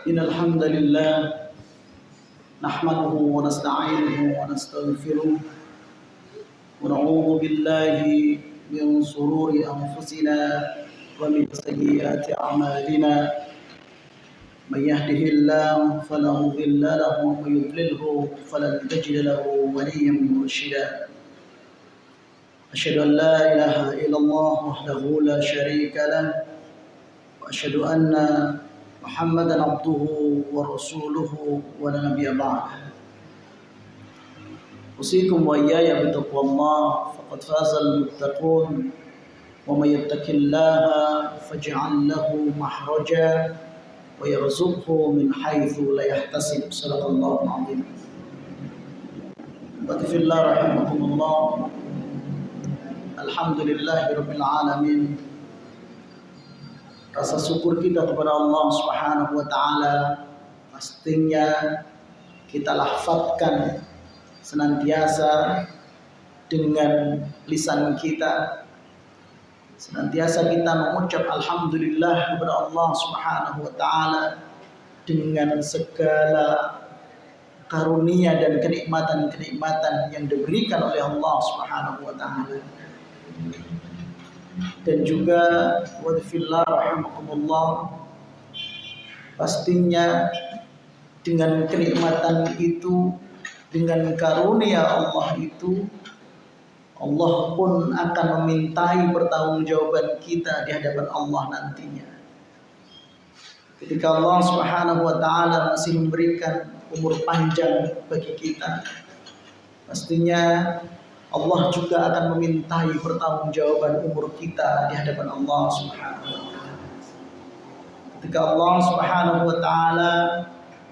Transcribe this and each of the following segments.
إن الحمد لله نحمده ونستعينه ونستغفره ونعوذ بالله من شرور أنفسنا ومن سيئات أعمالنا من يهده الله فلا مضل له ومن يضلله فلن تجد له وليا مرشدا أشهد أن لا إله إلا الله وحده لا شريك له وأشهد أن محمدا عبده ورسوله ولا نبي بعده أوصيكم وإياي بتقوى الله فقد فاز المتقون ومن يتق الله فاجعل له مخرجا ويرزقه من حيث لا يحتسب صدق الله العظيم. وفي الله رحمكم الله. Alhamdulillahirabbil alamin. Rasa syukur kita kepada Allah Subhanahu wa taala pastinya kita lafadzkan senantiasa dengan lisan kita. Senantiasa kita mengucap alhamdulillah kepada Allah Subhanahu wa taala dengan segala karunia dan kenikmatan-kenikmatan yang diberikan oleh Allah Subhanahu wa taala. Dan juga wadfillah rahimakumullah, pastinya dengan kenikmatan itu, dengan karunia Allah itu, Allah pun akan memintai pertanggungjawaban kita di hadapan Allah nantinya. Ketika Allah Subhanahu wa taala masih memberikan umur panjang bagi kita, pastinya Allah juga akan memintai pertanggungjawaban umur kita di hadapan Allah Subhanahu wa taala. Ketika Allah Subhanahu wa taala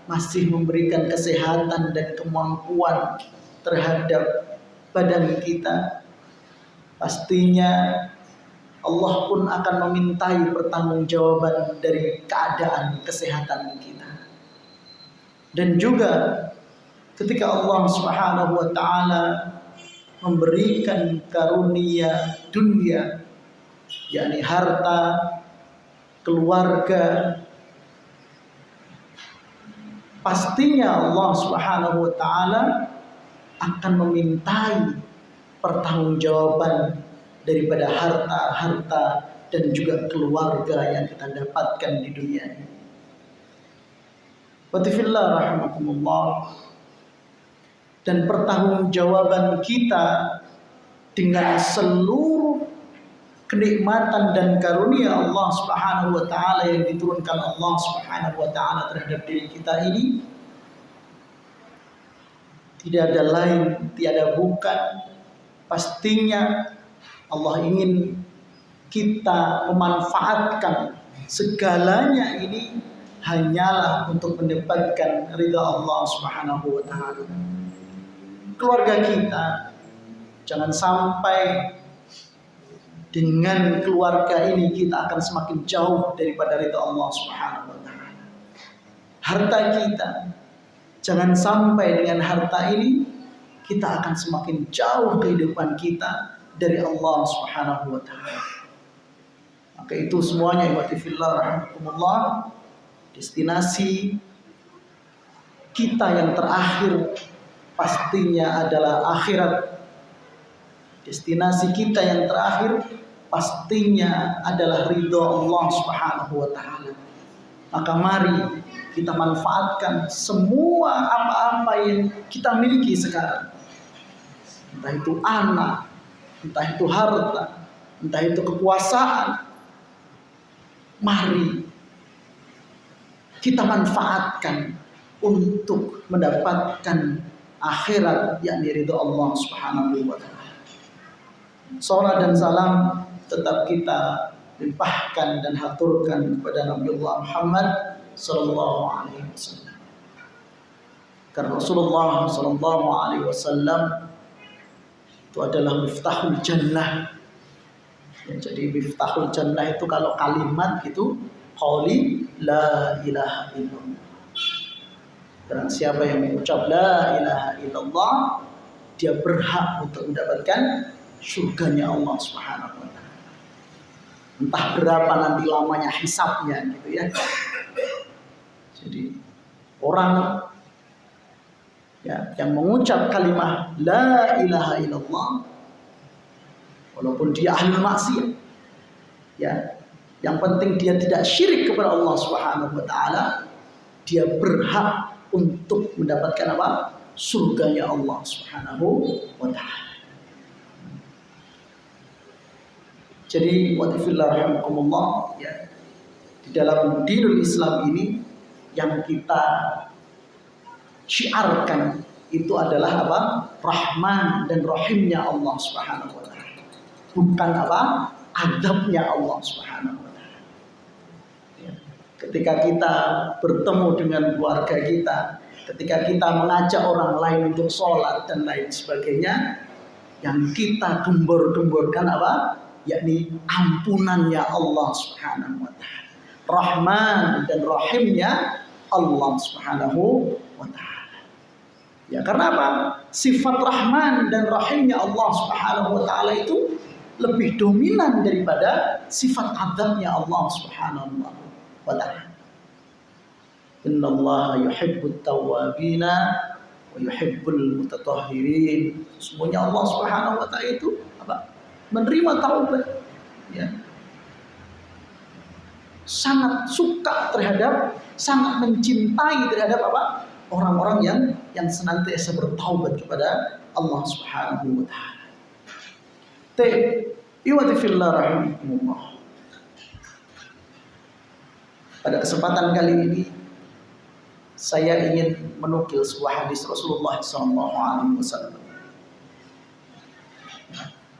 masih memberikan kesehatan dan kemampuan terhadap badan kita, pastinya Allah pun akan memintai pertanggungjawaban dari keadaan kesehatan kita. Dan juga ketika Allah Subhanahu wa taala memberikan karunia dunia, yakni harta, keluarga, pastinya Allah Subhanahu wa taala akan memintai pertanggungjawaban daripada harta dan juga keluarga yang kita dapatkan di dunia ini. Wa fillah rahimakumullah. Dan pertanggungjawaban kita dengan seluruh kenikmatan dan karunia Allah Subhanahu wa taala yang diturunkan Allah Subhanahu wa taala terhadap diri kita ini tidak ada lain, tiada bukan, pastinya Allah ingin kita memanfaatkan segalanya ini hanyalah untuk mendapatkan ridha Allah Subhanahu wa taala. Keluarga kita, jangan sampai dengan keluarga ini kita akan semakin jauh daripada ridha Allah Subhanahu wa taala. Harta kita, jangan sampai dengan harta ini kita akan semakin jauh kehidupan kita dari Allah Subhanahu wa taala. Maka itu semuanya ibadati fillah rahimakumullah, destinasi kita yang terakhir pastinya adalah akhirat. Destinasi kita yang terakhir pastinya adalah ridho Allah Subhanahu wa taala. Maka mari kita manfaatkan semua apa-apa yang kita miliki sekarang. Entah itu anak, entah itu harta, entah itu kekuasaan. Mari kita manfaatkan untuk mendapatkan akhirat, yakni ridho Allah Subhanahu wa taala. Salat dan salam tetap kita limpahkan dan haturkan kepada Nabiullah Muhammad sallallahu alaihi wasallam. Karena Rasulullah sallallahu alaihi wasallam itu adalah miftahul jannah. Ya, jadi miftahul jannah itu kalau kalimat itu qauli la ilaha illallah. Dan siapa yang mengucap la ilaha illallah, dia berhak untuk mendapatkan surganya Allah Subhanahu wa taala. Entah berapa nanti lamanya hisabnya gitu ya. Jadi orang ya yang mengucap kalimat la ilaha illallah walaupun dia ahli maksiat, ya, yang penting dia tidak syirik kepada Allah Subhanahu wa taala, dia berhak untuk mendapatkan apa? Surganya Allah Subhanahu wa taala. Jadi watifillah rahimakumullah, ya, di dalam dinul Islam ini yang kita syiarkan itu adalah apa? Rahman dan Rahimnya Allah Subhanahu wa taala. Bukan apa? Adabnya Allah Subhanahu wa taala. Ya. Ketika kita bertemu dengan keluarga kita, ketika kita mengajak orang lain untuk sholat dan lain sebagainya, yang kita gembor-gemborkan apa? Yakni ampunannya Allah Subhanahu wa taala. Rahman dan Rahimnya Allah Subhanahu wa taala. Ya, karena apa? Sifat Rahman dan Rahimnya Allah Subhanahu wa taala itu lebih dominan daripada sifat adabnya Allah Subhanahu wa taala. Innallaha yuhibbut tawwabina wa yuhibbul mutatahhirin. Semuanya Allah Subhanahu wa taala itu apa? Menerima taubat. Ya. Sangat suka terhadap, sangat mencintai terhadap apa? Orang-orang yang senantiasa bertaubat kepada Allah Subhanahu wa taala. Iwati fillah rahimakumullah. Pada kesempatan kali ini saya ingin menukil sebuah hadis Rasulullah SAW.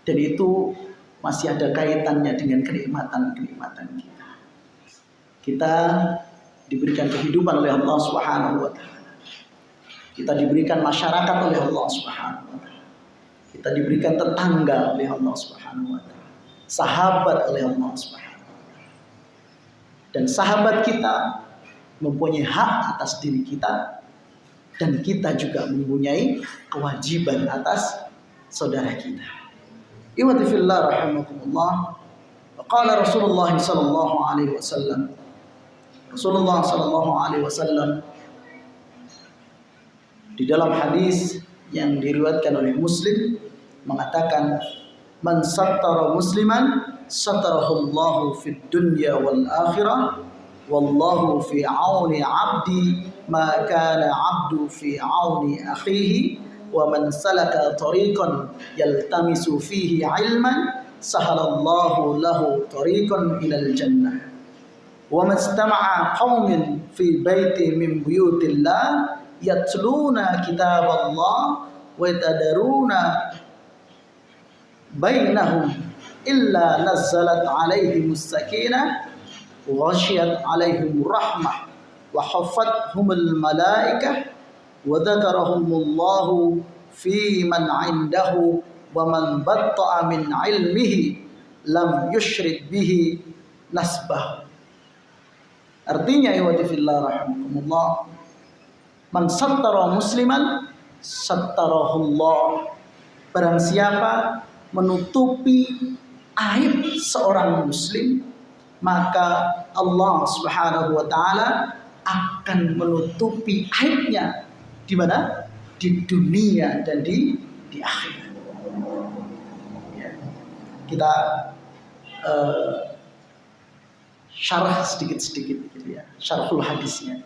Dan itu masih ada kaitannya dengan kenikmatan-kenikmatan kita. Kita diberikan kehidupan oleh Allah Subhanahu wa taala. Kita diberikan masyarakat oleh Allah Subhanahu wa taala. Kita diberikan tetangga oleh Allah Subhanahu wa taala. Sahabat oleh Allah Subhanahu wa taala. Dan sahabat kita mempunyai hak atas diri kita, dan kita juga mempunyai kewajiban atas saudara kita. Iwati fillah rahimakumullah. Qala Rasulullah sallallahu alaihi wasallam. Rasulullah sallallahu alaihi wasallam di dalam hadis yang diriwayatkan oleh Muslim mengatakan, man sattara musliman sattarahu Allahu fid dunya wal akhirah wallahu fi auni 'abdi ma kana 'abdu fi auni akhihi wa man salaka tariqan yaltamisu fihi 'ilman sahalallahu lahu tariqan ilal jannah wa mastama'a qaumin fi baiti min buyutillah yatluna kitaballah wa yatadaruna bainahum illa nazzalat alaihimus sakinah wa ghashiyat alaihimur rahmah wa haffathumul malaikah wa dzakarahumullahu fi man 'indahu wa man batta'a min 'ilmihi lam yusyrik bihi nasbah. Artinya iwati fillah rahimakumullah, man sattara musliman sattarahullah. Barang siapa menutupi aib seorang muslim, maka Allah Subhanahu wa taala akan menutupi aibnya di mana? Di dunia dan di akhirat. Ya. Kita syarah sedikit-sedikit gitu ya, syarhul hadisnya.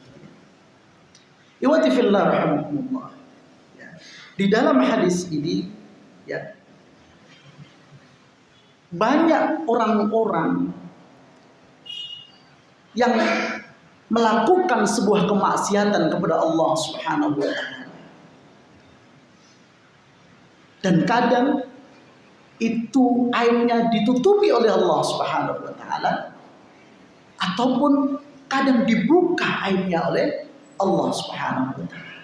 Iwati fillah rahimakumullah. Ya. Di dalam hadis ini, ya, banyak orang-orang yang melakukan sebuah kemaksiatan kepada Allah Subhanahu wa taala. Dan kadang itu aibnya ditutupi oleh Allah Subhanahu wa taala, ataupun kadang dibuka aibnya oleh Allah Subhanahu wa taala.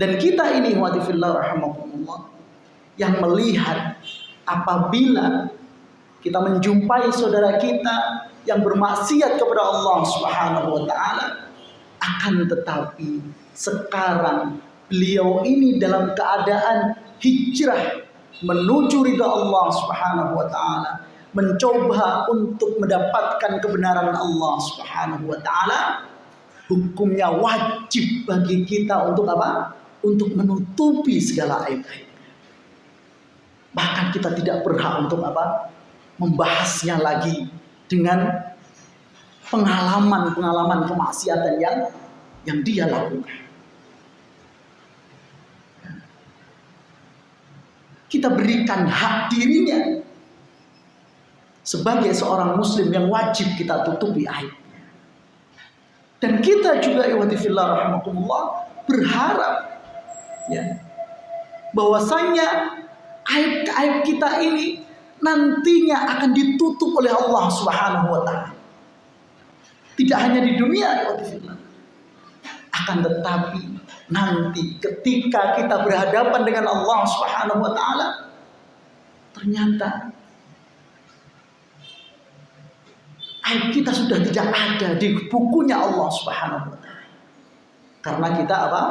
Dan kita ini wa fillah rahimakumullah yang melihat apabila kita menjumpai saudara kita yang bermaksiat kepada Allah Subhanahu wa taala, akan tetapi sekarang beliau ini dalam keadaan hijrah menuju ridha Allah Subhanahu wa taala, mencoba untuk mendapatkan kebenaran Allah Subhanahu wa taala, hukumnya wajib bagi kita untuk apa? Untuk menutupi segala aib-aib. Bahkan kita tidak berhak untuk apa? Membahasnya lagi dengan pengalaman-pengalaman kemaksiatan yang dia lakukan. Kita berikan hak dirinya sebagai seorang muslim yang wajib kita tutupi aibnya. Dan kita juga ikhwati fillah rahimakumullah berharap ya bahwasanya aib-aib kita ini nantinya akan ditutup oleh Allah Subhanahu wa taala. Tidak hanya di dunia ikhwati fillah, akan tetapi nanti ketika kita berhadapan dengan Allah Subhanahu wa taala, ternyata aib kita sudah tidak ada di bukunya Allah Subhanahu wa taala. Karena kita apa?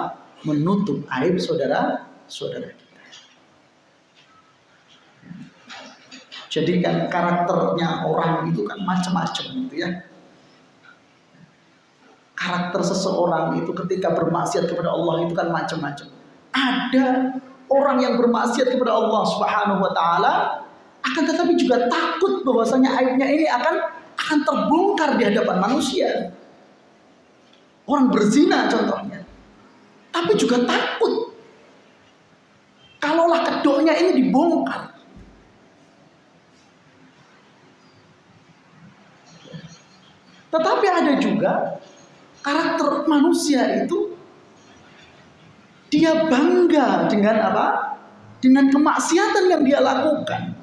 Menutup aib saudara-saudara kita. Jadi kan karakternya orang itu kan macam-macam gitu ya. Karakter seseorang itu ketika bermaksiat kepada Allah itu kan macam-macam. Ada orang yang bermaksiat kepada Allah Subhanahu wa taala akan tetapi juga takut bahwasanya aibnya ini akan terbongkar di hadapan manusia. Orang berzina contohnya. Tapi juga takut kalaulah kedoknya ini dibongkar. Tetapi ada juga karakter manusia itu dia bangga dengan apa? Dengan kemaksiatan yang dia lakukan.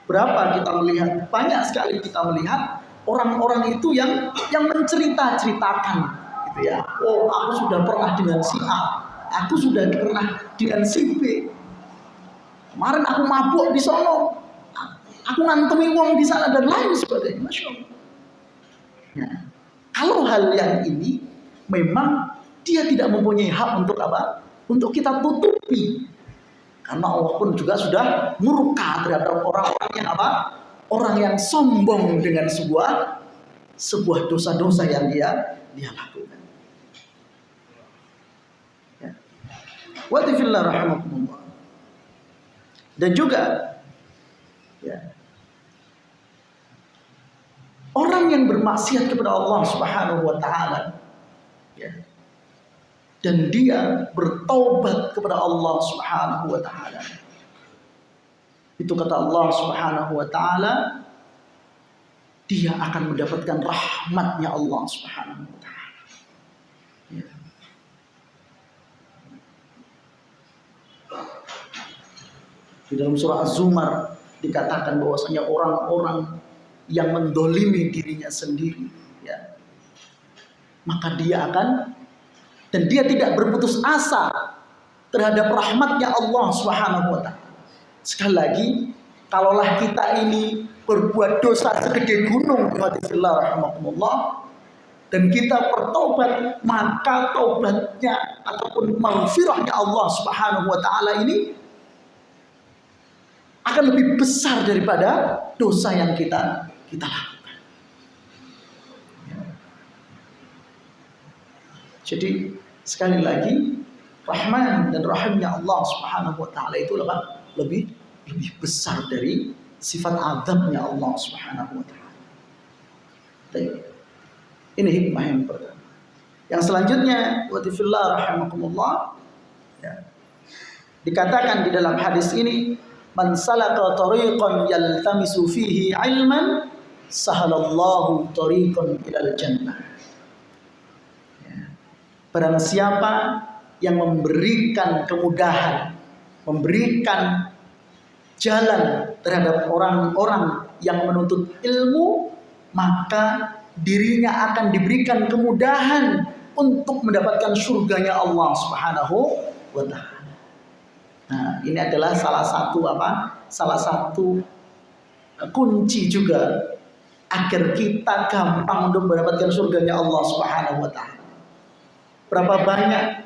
Berapa kita melihat, banyak sekali kita melihat orang-orang itu yang menceritakan gitu ya. Oh, aku sudah pernah dengan si A, aku sudah pernah dengan si B. Kemarin aku mabuk di sono, aku ngantemi uang di sana dan lain sebagainya. Masya Allah. Nah, kalau hal yang ini memang dia tidak mempunyai hak untuk apa? Untuk kita tutupi. Karena Allah pun juga sudah murka terhadap orang-orang yang apa? Orang yang sombong dengan sebuah dosa-dosa yang dia lakukan. Ya. Wa fillah rahimakumullah. Dan juga ya, orang yang bermaksiat kepada Allah Subhanahu wa taala ya, dan dia bertaubat kepada Allah Subhanahu wa taala. Itu kata Allah Subhanahu wa taala, dia akan mendapatkan rahmatnya Allah Subhanahu wa taala. Ya. Di dalam surah Az-Zumar dikatakan bahwasanya orang-orang yang mendolimi dirinya sendiri ya, maka dia akan dan dia tidak berputus asa terhadap rahmatnya Allah Subhanahu wa taala. Sekali lagi, kalaulah kita ini berbuat dosa segede gunung, rahimakumullah, dan kita bertobat, maka taubatnya ataupun maghfirahnya Allah Subhanahu wa taala ini akan lebih besar daripada dosa yang kita lakukan. Jadi sekali lagi, rahman dan rahimnya Allah Subhanahu wa taala itu lebih besar dari sifat azabnya Allah Subhanahu wa taala. Ini hikmah yang pertama. Yang selanjutnya, wa fillah rahimakumullah ya, dikatakan di dalam hadis ini, man salaka tariqan yaltamisu fihi ilman sahalallahu tariqan ilal jannah. Barang siapa yang memberikan kemudahan, memberikan jalan terhadap orang-orang yang menuntut ilmu, maka dirinya akan diberikan kemudahan untuk mendapatkan surganya Allah Subhanahu wa taala. Nah, ini adalah salah satu kunci juga agar kita gampang untuk mendapatkan surganya Allah Subhanahu wa taala. Berapa banyak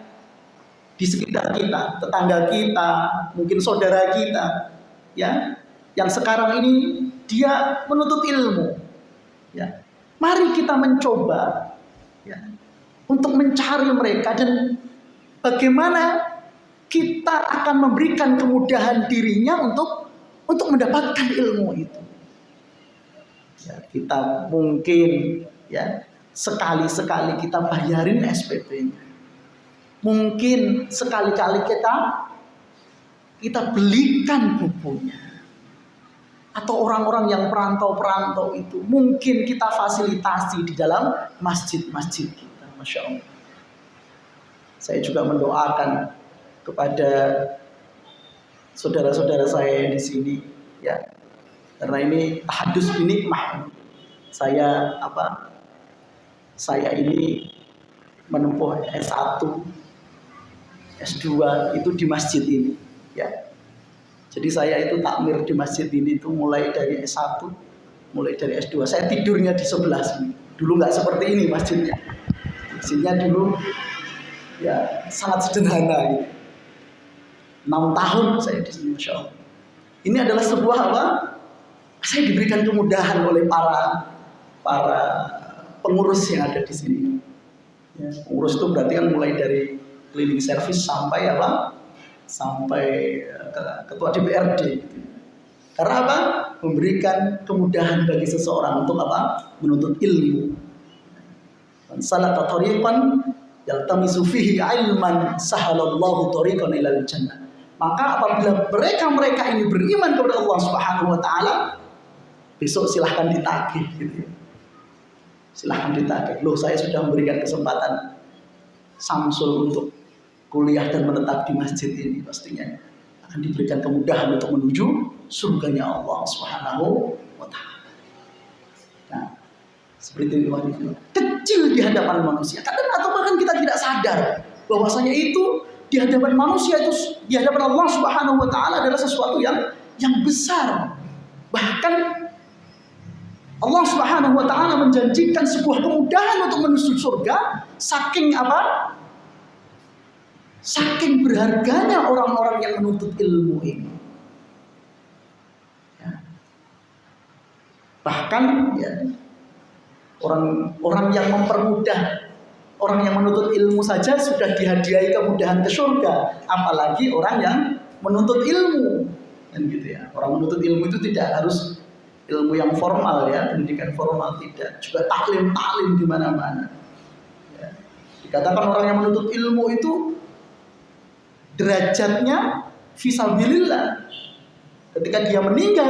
di sekitar kita, tetangga kita, mungkin saudara kita, ya, yang sekarang ini dia menuntut ilmu, ya, Mari kita mencoba ya, untuk mencari mereka, dan bagaimana kita akan memberikan kemudahan dirinya untuk mendapatkan ilmu itu. Ya, kita mungkin ya sekali-sekali kita bayarin SPP-nya. Mungkin sekali-kali kita belikan bukunya. Atau orang-orang yang perantau-perantau itu mungkin kita fasilitasi di dalam masjid-masjid kita. Masya Allah. Saya juga mendoakan kepada saudara-saudara saya di sini ya, karena ini tahadus binikmah. Saya ini menempuh S1, S2 itu di masjid ini ya. Jadi saya itu takmir di masjid ini itu mulai dari S1, mulai dari S2. Saya tidurnya di sebelah sini. Dulu nggak seperti ini masjidnya. Masjidnya dulu ya sangat sederhana gitu. 6 tahun saya di sini, Masya Allah. Ini adalah sebuah saya diberikan kemudahan oleh para pengurus yang ada di sini. Ya, pengurus itu berarti kan mulai dari cleaning service sampai ketua DPRD. Karena memberikan kemudahan bagi seseorang untuk menuntut ilmu. Man salaka thariqan yaltamisu fihi ilman sahalallahu thariqan ilal jannah. Maka apabila mereka ini beriman kepada Allah Subhanahu wa taala, besok silahkan ditagih gitu. Silahkan ditagih. Loh, saya sudah memberikan kesempatan Samsul untuk kuliah dan menetap di masjid ini, pastinya akan diberikan kemudahan untuk menuju surganya Allah Subhanahu wa taala. Nah, seperti itu kecil di hadapan manusia. Kadang atau bahkan kita tidak sadar bahwasanya itu di hadapan manusia, itu di hadapan Allah Subhanahu wa taala adalah sesuatu yang besar. Bahkan Allah Subhanahu wa taala menjanjikan sebuah kemudahan untuk menuju surga, saking saking berharganya orang-orang yang menuntut ilmu ini. Ya. Bahkan ya, orang yang mempermudah, orang yang menuntut ilmu saja sudah dihadiahi kemudahan ke surga, apalagi orang yang menuntut ilmu. Dan gitu ya. Orang menuntut ilmu itu tidak harus ilmu yang formal ya, pendidikan formal tidak, juga taklim di mana-mana. Ya. Dikatakan orang yang menuntut ilmu itu derajatnya fisabilillah. Ketika dia meninggal